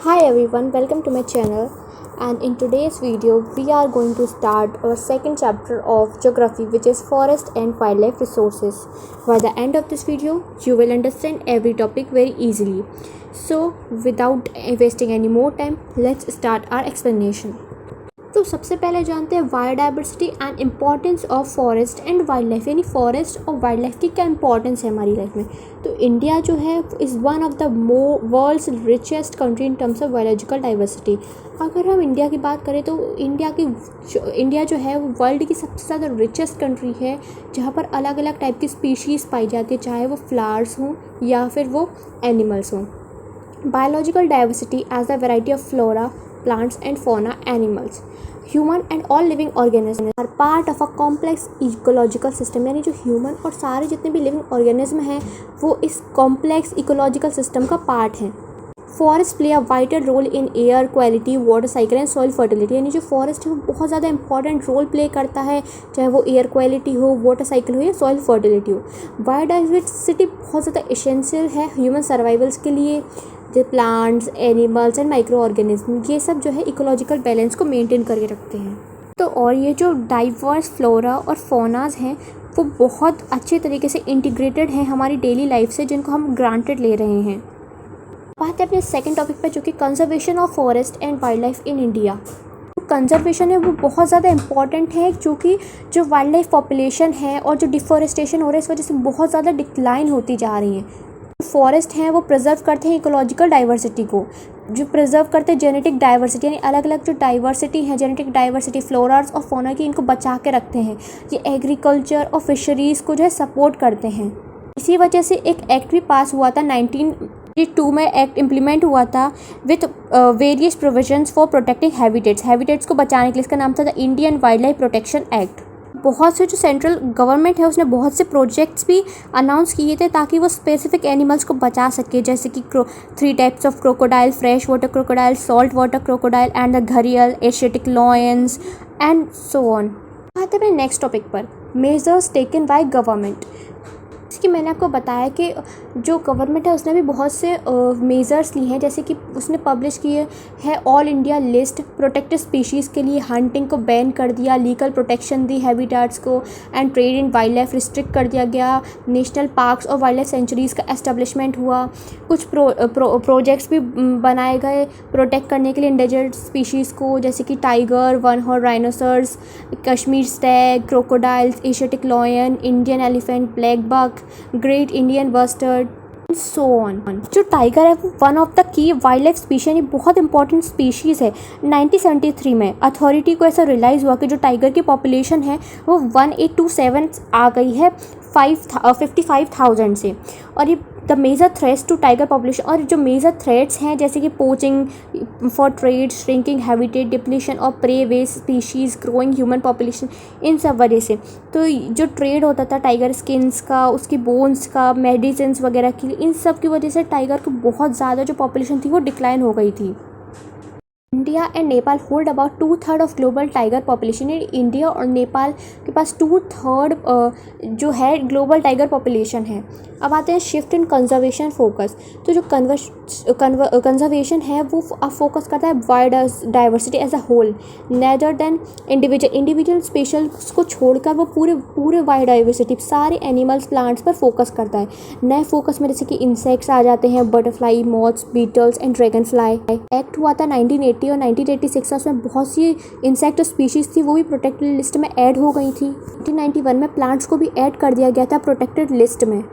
Hi everyone, welcome to my channel. And in today's video, we are going to start our second chapter of geography, which is forest and wildlife resources. By the end of this video, you will understand every topic very easily. So, without wasting any more time, let's start our explanation. तो सबसे पहले जानते हैं biodiversity and importance of forest and wild life, यानी forest और wild life की क्या importance है हमारी लाइफ में। तो इंडिया जो है is one of the world's richest country in terms of biological diversity. अगर हम इंडिया की बात करें तो इंडिया जो है वो वर्ल्ड की सबसे ज़्यादा रिचेस्ट कंट्री है, जहाँ पर अलग अलग टाइप की स्पीशीज़ पाई जाती है, चाहे वो फ्लावर्स हों या फिर वो एनिमल्स हों। Biological diversity as the variety of flora, plants and fauna, animals, human and all living organisms are part of a complex ecological system। यानी जो ह्यूमन और सारे जितने भी लिविंग ऑर्गेनिज्म हैं वो इस कॉम्प्लेक्स इकोलॉजिकल सिस्टम का पार्ट हैं। Forest play a vital role in air quality, water cycle and soil fertility. यानी जो फॉरेस्ट है वो बहुत ज़्यादा इंपॉर्टेंट रोल प्ले करता है, चाहे वो एयर क्वालिटी हो, वाटर साइकिल हो या सॉइल फर्टिलिटी हो। बायोडाइवर्सिटी बहुत ज़्यादा एसेंशियल है ह्यूमन सर्वाइवल्स के लिए। जो plants, animals and micro organism, ये सब जो है इकोलॉजिकल बैलेंस को मेंटेन करके रखते हैं। तो और ये जो डाइवर्स फ्लोरा और फोनाज हैं वो बहुत अच्छे तरीके से इंटीग्रेटेड हैं हमारी डेली लाइफ से, जिनको हम ग्रांटेड ले रहे हैं। बात है अपने सेकंड टॉपिक पर, जो कि conservation of forest and wild life in India. Conservation है वो बहुत ज़्यादा इंपॉर्टेंट है, क्योंकि जो वाइल्ड लाइफ पॉपुलेशन है और जो डिफॉरेस्टेशन हो रहा है इस वजह से बहुत ज़्यादा डिक्लाइन होती जा रही है। फॉरेस्ट हैं वो प्रिजर्व करते हैं इकोलॉजिकल डाइवर्सिटी को, जो प्रिजर्व करते हैं जेनेटिक डाइवर्सिटी, यानी अलग अलग जो डाइवर्सिटी है, जेनेटिक डाइवर्सिटी फ्लोरास और फौना की, इनको बचा के रखते हैं। ये एग्रीकल्चर और फिशरीज़ को जो है सपोर्ट करते हैं। इसी वजह से एक एक्ट भी पास हुआ था 1982 में, एक्ट इम्प्लीमेंट हुआ था with various provisions for protecting habitats को बचाने के लिए। इसका नाम था the Indian wild life protection act. बहुत से जो सेंट्रल गवर्नमेंट है उसने बहुत से प्रोजेक्ट्स भी अनाउंस किए थे ताकि वो स्पेसिफिक एनिमल्स को बचा सके, जैसे कि 3 types of crocodile, fresh water crocodile, salt water crocodile and the gharial, Asiatic lions and so on. आते हैं नेक्स्ट टॉपिक पर, मेजर्स टेकन बाय गवर्नमेंट। कि मैंने आपको बताया कि जो गवर्नमेंट है उसने भी बहुत से मेजर्स लिए हैं, जैसे कि उसने पब्लिश किए है all India list protected species के लिए, हंटिंग को बैन कर दिया, लीगल प्रोटेक्शन दी हैबिटेट्स को, and trade in wild life restrict कर दिया गया, नेशनल पार्क्स और वाइल्ड लाइफ सेंचुरीज़ का एस्टेब्लिशमेंट हुआ। कुछ प्रोजेक्ट्स भी बनाए गए प्रोटेक्ट करने के लिए इंडेंजर्ड स्पीशीज़ को, जैसे कि tiger, one horn rhinoceros, Kashmir stag, crocodiles, Asiatic lion, Indian elephant, black buck, great Indian bustard, so on. जो टाइगर है वो one of the key wild life species, यानी बहुत इंपॉर्टेंट स्पीशीज़ है। 1973 में अथॉरिटी को ऐसा रियलाइज़ हुआ कि जो टाइगर की पॉपुलेशन है वो 1827 आ गई है 55,000 से, और ये the major threats to tiger population, और जो मेजर थ्रेट्स हैं जैसे कि poaching for trade, shrinking habitat, depletion of prey waste species, growing human population, इन सब वजह से। तो जो ट्रेड होता था टाइगर स्किन्स का, उसकी बोन्स का, मेडिसिन वगैरह की, इन सब की वजह से टाइगर को बहुत ज़्यादा जो पॉपुलेशन थी वो डिक्लाइन हो गई थी। India and Nepal hold about 2/3 of global tiger population. India और नेपाल के पास 2/3 जो है ग्लोबल टाइगर पॉपुलेशन है। अब आते हैं शिफ्ट इन कंजर्वेशन फोकस। तो जो कंजर्वेशन है वो फोकस करता है biodiversity as a whole, rather than individual species को छोड़कर वो पूरे बायोडाइवर्सिटी, सारे एनिमल्स, प्लांट्स पर फोकस करता है। नए फोकस में जैसे कि इंसेक्ट्स आ जाते हैं, butterfly, moths, beetles and dragonfly. Act हुआ था 1980 और 1986 उसमें बहुत सी इंसेक्ट स्पीशीज़ थी वो भी प्रोटेक्टेड लिस्ट में ऐड हो गई थी। 1991 में प्लांट्स को भी ऐड कर दिया गया था प्रोटेक्टेड लिस्ट में।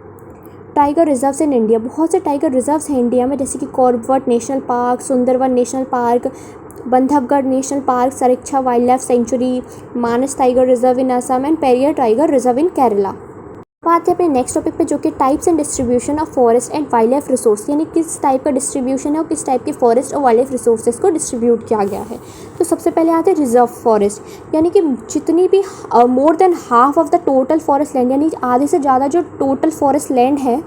टाइगर रिजर्व्स इन इंडिया, बहुत से टाइगर रिजर्व्स हैं इंडिया में, जैसे कि Corbett national park, Sundarban national park, Bandhavgarh national park, Sariska wildlife sanctuary, Manas tiger reserve in Assam and Periyar tiger reserve in Kerala. बात है अपने नेक्स्ट टॉपिक पे, जो कि types and distribution of forest and wildlife resource, यानी किस टाइप का डिस्ट्रीब्यूशन है और किस टाइप के फॉरेस्ट और वाइल्ड लाइफ रिसोर्सेज को डिस्ट्रीब्यूट किया गया है। तो सबसे पहले आते हैं रिजर्व फॉरेस्ट, यानी कि जितनी भी more than half of the total forest land, यानी आधे से ज़्यादा जो टोटल फॉरेस्ट लैंड है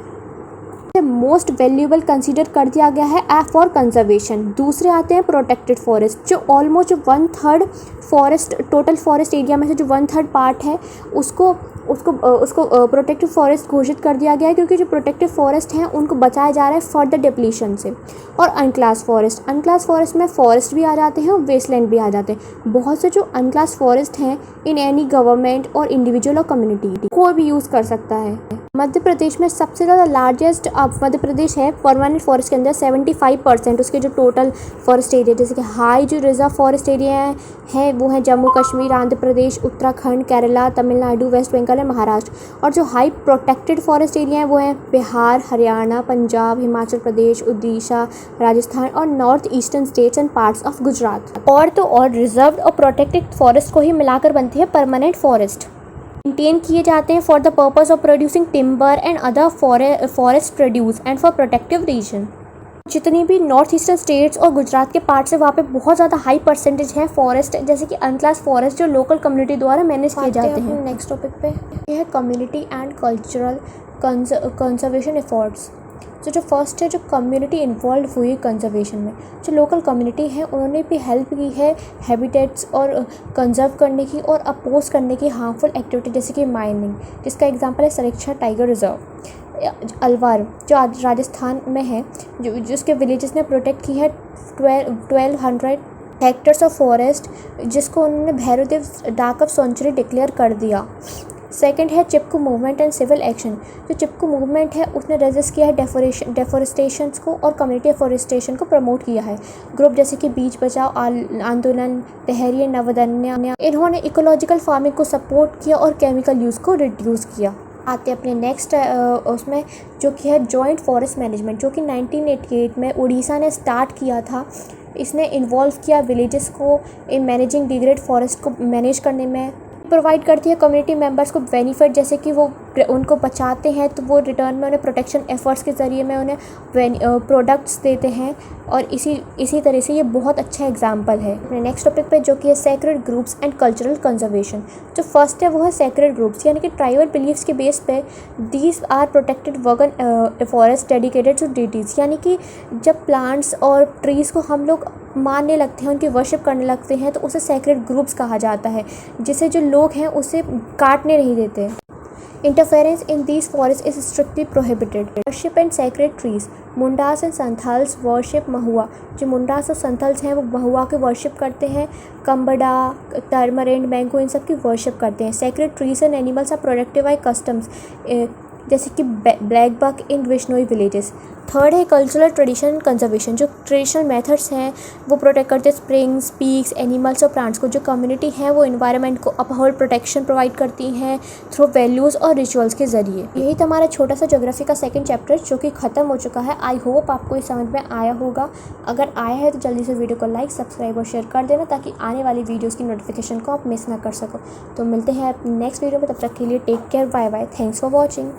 मोस्ट वैल्यूएबल कंसीडर कर दिया गया है फॉर कंजर्वेशन। दूसरे आते हैं प्रोटेक्टेड फॉरेस्ट, जो almost 1/3 forest, total forest area में से जो 1/3 पार्ट है उसको प्रोटेक्टिव फॉरेस्ट घोषित कर दिया गया है, क्योंकि जो प्रोटेक्टिव फॉरेस्ट हैं उनको बचाया जा रहा है फर्दर डिप्लीशन से। और अनक्लास फॉरेस्ट में फॉरेस्ट भी आ जाते हैं और वेस्टलैंड भी आ जाते हैं। बहुत से जो अनक्लास फॉरेस्ट हैं इन एनी गवर्नमेंट और इंडिविजुअल और कम्युनिटी कोई भी यूज़ कर सकता है। मध्य प्रदेश में सबसे ज़्यादा लार्जेस्ट मध्य प्रदेश है परमानेंट फॉरेस्ट के अंदर 75% उसके जो टोटल फॉरेस्ट एरिया, जैसे कि हाई जो रिजर्व फॉरेस्ट एरिया है वो है जम्मू कश्मीर, आंध्र प्रदेश, उत्तराखंड, केरला, तमिलनाडु, वेस्ट बंगाल और महाराष्ट्र। और जो हाई प्रोटेक्टेड फॉरेस्ट एरिया है वो है बिहार, हरियाणा, पंजाब, हिमाचल प्रदेश, उड़ीसा, राजस्थान और north eastern states and parts of Gujarat. और रिजर्व और प्रोटेक्टेड फॉरेस्ट को ही मिलाकर बनती है परमानेंट फॉरेस्ट। मेंटेन किए जाते हैं for the purpose of producing timber and other forest produce and for protective reason. जितनी भी नॉर्थ ईस्टर्न स्टेट्स और गुजरात के पार्ट्स है वहाँ पे बहुत ज़्यादा हाई परसेंटेज है फॉरेस्ट, जैसे कि अनक्लास फॉरेस्ट जो लोकल कम्युनिटी द्वारा मैनेज किए जाते हैं। नेक्स्ट टॉपिक पे यह है community and cultural conservation efforts. तो जो फर्स्ट है, जो कम्युनिटी इन्वॉल्व हुई है कंजर्वेशन में, जो लोकल कम्युनिटी है उन्होंने भी हेल्प की है हैबिटेट्स और कंजर्व करने की और अपोज करने की हार्मफुल एक्टिविटी, जैसे कि माइनिंग, जिसका एग्जांपल है सरिस्का टाइगर रिजर्व। अलवर जो राजस्थान में है, जिसके विलेजेस ने प्रोटेक्ट की है 1200 हेक्टर्स ऑफ फॉरेस्ट, जिसको उन्होंने भैरवदेव डाक ऑफ सेंचुरी डिक्लेयर कर दिया। सेकंड है चिपकू मूवमेंट एंड सिविल एक्शन। जो चिपकू मूवमेंट है उसने रेजिस्ट किया है डेफोरेस्टेशन को और कम्युनिटी एफोरेस्टेशन को प्रमोट किया है। ग्रुप जैसे कि बीच बचाओ आंदोलन, तहरीर नवदन्या, इन्होंने इकोलॉजिकल फार्मिंग को सपोर्ट किया और केमिकल यूज़ को रिड्यूस किया। आते अपने नेक्स्ट उसमें जो कि है जॉइंट फॉरेस्ट मैनेजमेंट, जो कि 1988 में उड़ीसा ने स्टार्ट किया था। इसने इन्वॉल्व किया विलेजेस को इन मैनेजिंग डिग्रेड फॉरेस्ट को मैनेज करने में। प्रोवाइड करती है कम्युनिटी मेंबर्स को बेनिफिट, जैसे कि वो उनको बचाते हैं तो वो रिटर्न में उन्हें प्रोटेक्शन एफर्ट्स के ज़रिए में उन्हें प्रोडक्ट्स देते हैं। और इसी तरह से ये बहुत अच्छा एग्जाम्पल है। अपने नेक्स्ट टॉपिक पे जो कि है sacred groups and cultural conservation. जो फर्स्ट है वो है सेक्रेड ग्रुप्स, यानी कि ट्राइबल बिलीव्स के बेस पे these are protected virgin forest dedicated to deities, यानी कि जब प्लांट्स और ट्रीज़ को हम लोग मानने लगते हैं, उनकी वर्शिप करने लगते हैं, तो उसे सेक्रेड ग्रुप्स कहा जाता है, जिसे जो लोग हैं उसे काटने नहीं देते। Interference in these forests is strictly prohibited. Worship and sacred trees. Mundas and Santhals worship mahua. जो मुंडास और संथाल्स हैं वो महुआ की वर्शिप करते हैं। कंबडा, टर्मरिंड, मैंगो इन सब की वर्शिप करते हैं। Sacred trees and animals are protected by customs, जैसे कि blackbuck in Bishnoi villages. Third है कल्चरल ट्रेडिशन कंजर्वेशन। जो ट्रेडिशनल मेथड्स हैं वो प्रोटेक्ट करते हैं स्प्रिंग्स, पीक्स, एनिमल्स और प्लांट्स को। जो कम्युनिटी है वो इन्वायरमेंट को अपहोल्ड प्रोटेक्शन प्रोवाइड करती हैं थ्रू वैल्यूज़ और रिचुअल्स के ज़रिए। यही तो हमारा छोटा सा ज्योग्राफी का सेकंड चैप्टर जो कि ख़त्म हो चुका है। आई होप आपको ये समझ में आया होगा। अगर आया है तो जल्दी से वीडियो को लाइक, सब्सक्राइब और शेयर कर देना, ताकि आने वाली वीडियोज़ की नोटिफिकेशन को आप मिस ना कर सको। तो मिलते हैं नेक्स्ट वीडियो में, तब तक के लिए take care, bye bye, thanks for watching.